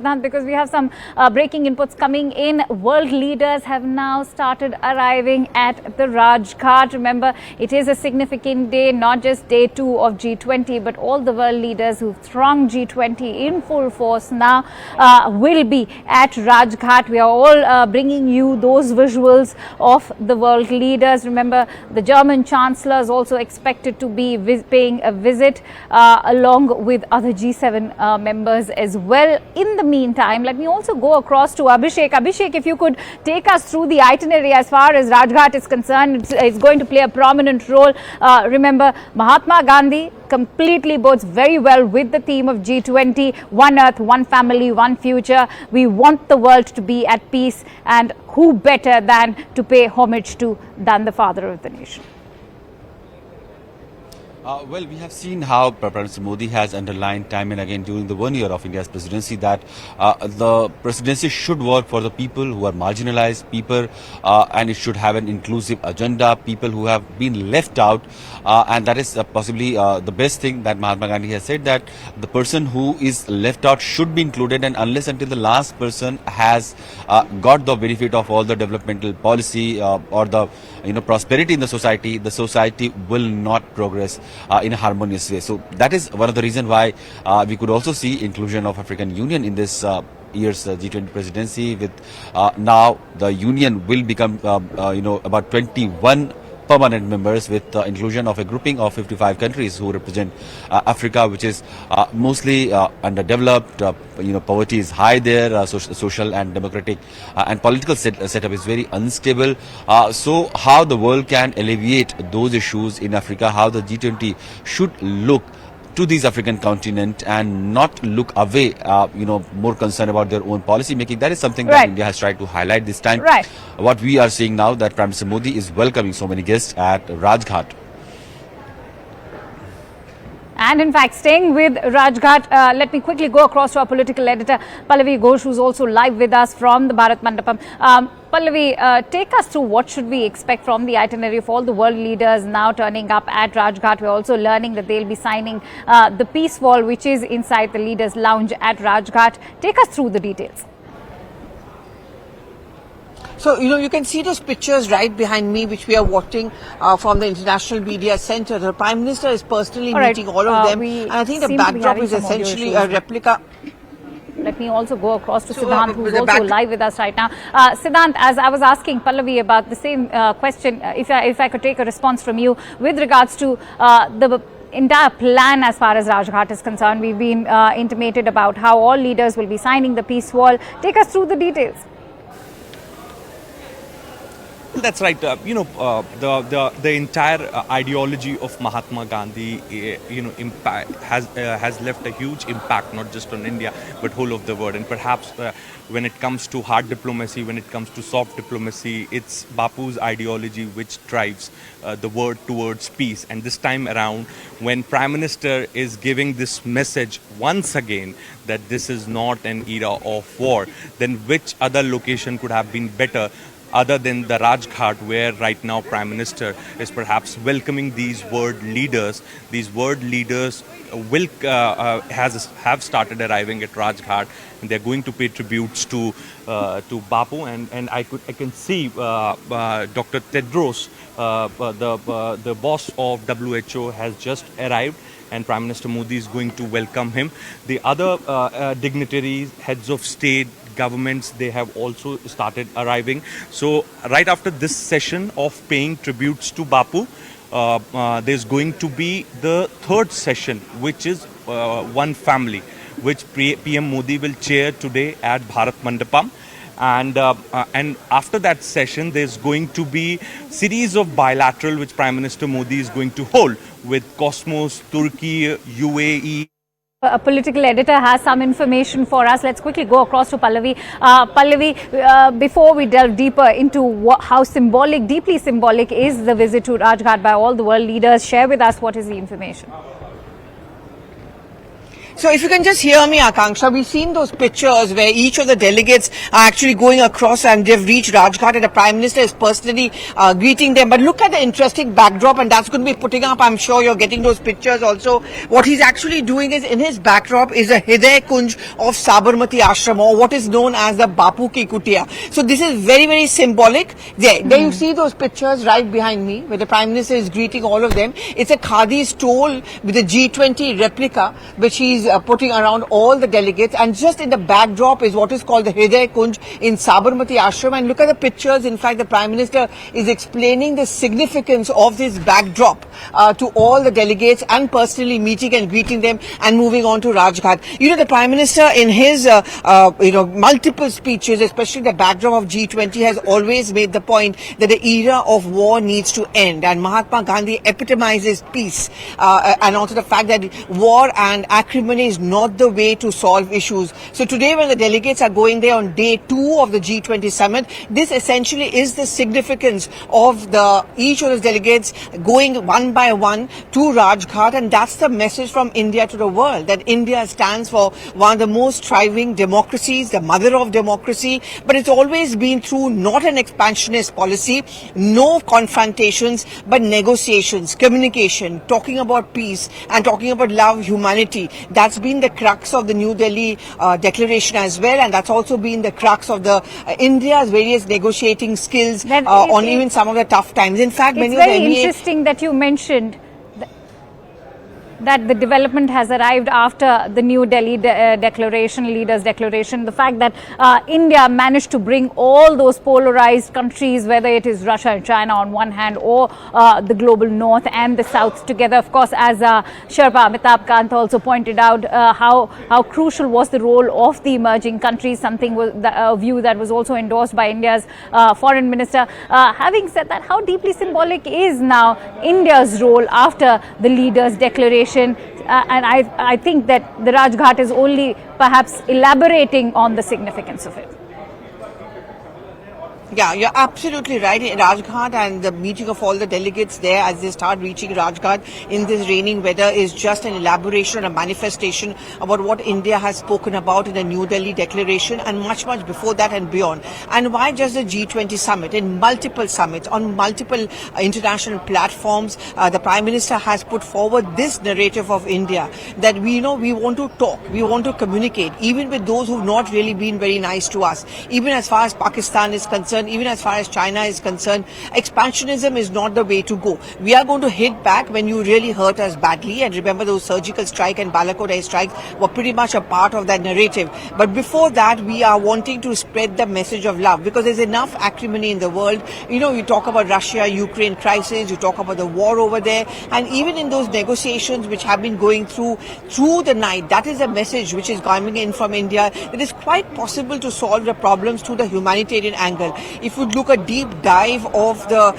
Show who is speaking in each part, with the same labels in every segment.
Speaker 1: Because we have some breaking inputs coming in. World leaders have now started arriving at the Rajghat. Remember, it is a significant day, not just day 2 of G20, but all the world leaders who've thronged G20 in full force now will be at Rajghat. We are all bringing you those visuals of the world leaders. Remember, the German Chancellor is also expected to be paying a visit along with other G7 members as well. In the meantime, let me also go across to Abhishek. Abhishek, if you could take us through the itinerary as far as Rajghat is concerned. It's going to play a prominent role. Remember, Mahatma Gandhi completely bodes very well with the theme of G20, one earth, one family, one future. We want the world to be at peace, and who better than to pay homage to than the father of the nation?
Speaker 2: Well, we have seen how Prime Minister Modi has underlined time and again during the 1 year of India's presidency that the presidency should work for the people who are marginalized, people, and it should have an inclusive agenda, people who have been left out, and that is possibly the best thing that Mahatma Gandhi has said, that the person who is left out should be included, and unless until the last person has got the benefit of all the developmental policy or the prosperity in the society will not progress in a harmonious way. So that is one of the reasons why we could also see inclusion of African Union in this year's G20 presidency. With now the Union will become about 21 permanent members, with inclusion of a grouping of 55 countries who represent Africa, which is mostly underdeveloped. Poverty is high there, social and democratic and political setup is very unstable. So how the world can alleviate those issues in Africa, how the G20 should look to this African continent and not look away, more concerned about their own policy making. That is something that India has tried to highlight this time. What we are seeing now, that Prime Minister Modi is welcoming so many guests at Rajghat.
Speaker 1: And in fact, staying with Rajghat, let me quickly go across to our political editor, Pallavi Ghosh, who's also live with us from the Bharat Mandapam. Pallavi, take us through what should we expect from the itinerary of all the world leaders now turning up at Rajghat. We're also learning that they'll be signing the peace wall, which is inside the leaders' lounge at Rajghat. Take us through the details.
Speaker 3: So, you can see those pictures right behind me, which we are watching from the International Media Center. The Prime Minister is personally meeting all of them. And I think the backdrop is essentially a replica.
Speaker 1: Let me also go across to Siddhant, who's also live with us right now. Siddhant, as I was asking Pallavi about the same question, if I could take a response from you with regards to the entire plan as far as Rajghat is concerned. We've been intimated about how all leaders will be signing the peace wall. Take us through the details.
Speaker 4: That's right. The entire ideology of Mahatma Gandhi, has left a huge impact, not just on India, but whole of the world. And perhaps when it comes to hard diplomacy, when it comes to soft diplomacy, it's Bapu's ideology which drives the world towards peace. And this time around, when Prime Minister is giving this message once again that this is not an era of war, then which other location could have been better other than the Rajghat, where right now Prime Minister is perhaps welcoming these world leaders. These world leaders will have started arriving at Rajghat, and they're going to pay tributes to Bapu. And I can see Dr. Tedros, the boss of WHO, has just arrived, and Prime Minister Modi is going to welcome him. The other dignitaries, heads of state, governments, they have also started arriving. So right after this session of paying tributes to Bapu, there's going to be the third session, which is One Family, which PM Modi will chair today at Bharat Mandapam. And after that session, there's going to be series of bilateral which Prime Minister Modi is going to hold with Cosmos, Turkey, UAE.
Speaker 1: A political editor has some information for us. Let's quickly go across to Pallavi. Pallavi, before we delve deeper into how deeply symbolic is the visit to Rajghat by all the world leaders, share with us what is the information.
Speaker 3: So if you can just hear me, Akanksha, we've seen those pictures where each of the delegates are actually going across and they've reached Rajghat and the Prime Minister is personally greeting them. But look at the interesting backdrop, and that's going to be putting up, I'm sure you're getting those pictures also. What he's actually doing is, in his backdrop is a Hriday Kunj of Sabarmati Ashram, or what is known as the Bapu Ki Kutia. So this is very, very symbolic. There you see those pictures right behind me where the Prime Minister is greeting all of them. It's a Khadi stole with a G20 replica which he's putting around all the delegates, and just in the backdrop is what is called the Hriday Kunj in Sabarmati Ashram. And look at the pictures. In fact, the Prime Minister is explaining the significance of this backdrop to all the delegates and personally meeting and greeting them and moving on to Rajghat. You know, the Prime Minister in his multiple speeches, especially the backdrop of G20, has always made the point that the era of war needs to end, and Mahatma Gandhi epitomizes peace and also the fact that war and acrimony is not the way to solve issues. So today, when the delegates are going there on day 2 of the G20 summit, this essentially is the significance of each of those delegates going one by one to Rajghat, and that's the message from India to the world, that India stands for one of the most thriving democracies, the mother of democracy, but it's always been through not an expansionist policy, no confrontations, but negotiations, communication, talking about peace and talking about love, humanity. That's been the crux of the New Delhi declaration as well, and that's also been the crux of the India's various negotiating skills on even some of the tough times. In fact, many of the
Speaker 1: It's very interesting that you mentioned that the development has arrived after the New Delhi declaration, leaders' declaration. The fact that India managed to bring all those polarized countries, whether it is Russia and China on one hand, or the global north and the south together. Of course, as Sherpa Amitabh Kant also pointed out, how crucial was the role of the emerging countries, something a view that was also endorsed by India's foreign minister. Having said that, how deeply symbolic is now India's role after the leaders' declaration? And I think that the Rajghat is only perhaps elaborating on the significance of it.
Speaker 3: Yeah, you're absolutely right. Rajghat and the meeting of all the delegates there as they start reaching Rajghat in this raining weather is just an elaboration, a manifestation about what India has spoken about in the New Delhi declaration and much, much before that and beyond. And why just the G20 summit? In multiple summits, on multiple international platforms, the Prime Minister has put forward this narrative of India that we want to talk, we want to communicate, even with those who've not really been very nice to us. Even as far as Pakistan is concerned, even as far as China is concerned, expansionism is not the way to go. We are going to hit back when you really hurt us badly. And remember, those surgical strike and Balakot strikes were pretty much a part of that narrative. But before that, we are wanting to spread the message of love, because there's enough acrimony in the world. You talk about Russia-Ukraine crisis, you talk about the war over there, and even in those negotiations which have been going through the night, that is a message which is coming in from India. It is quite possible to solve the problems through the humanitarian angle. If you look a deep dive of the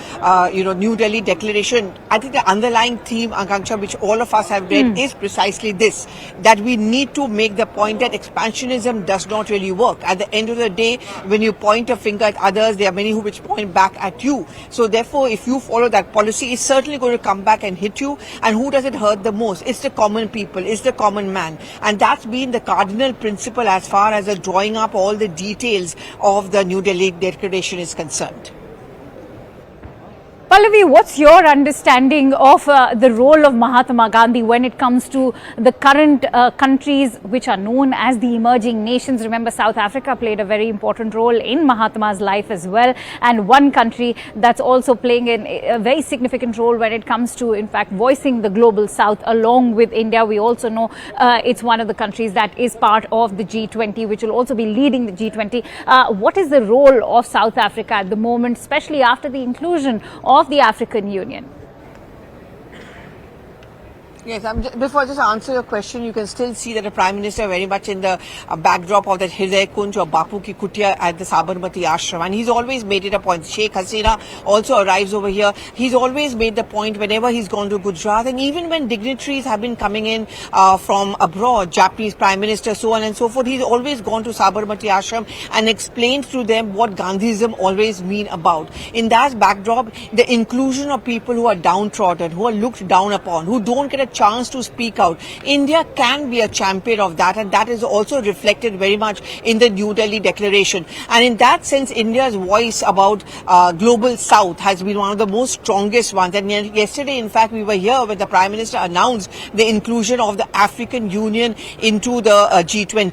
Speaker 3: New Delhi declaration, I think the underlying theme, Akanksha, which all of us have read, is precisely this: that we need to make the point that expansionism does not really work. At the end of the day, when you point a finger at others, there are many which point back at you. So therefore, if you follow that policy, it's certainly going to come back and hit you. And who does it hurt the most? It's the common people, it's the common man. And that's been the cardinal principle as far as drawing up all the details of the New Delhi declaration is concerned.
Speaker 1: Pallavi, what's your understanding of the role of Mahatma Gandhi when it comes to the current countries which are known as the emerging nations? Remember, South Africa played a very important role in Mahatma's life as well. And one country that's also playing a very significant role when it comes to, in fact, voicing the global South along with India. We also know it's one of the countries that is part of the G20, which will also be leading the G20. What is the role of South Africa at the moment, especially after the inclusion of the African Union?
Speaker 3: Yes, before I just answer your question, you can still see that the Prime Minister very much in the backdrop of that Hriday Kunj or Bapu Ki Kutia at the Sabarmati Ashram. And he's always made it a point. Sheikh Hasina also arrives over here. He's always made the point whenever he's gone to Gujarat, and even when dignitaries have been coming in from abroad, Japanese Prime Minister, so on and so forth, he's always gone to Sabarmati Ashram and explained to them what Gandhism always mean about. In that backdrop, the inclusion of people who are downtrodden, who are looked down upon, who don't get a chance to speak out. India can be a champion of that, and that is also reflected very much in the New Delhi Declaration. And in that sense, India's voice about Global South has been one of the most strongest ones. And yesterday, in fact, we were here when the Prime Minister announced the inclusion of the African Union into the G20.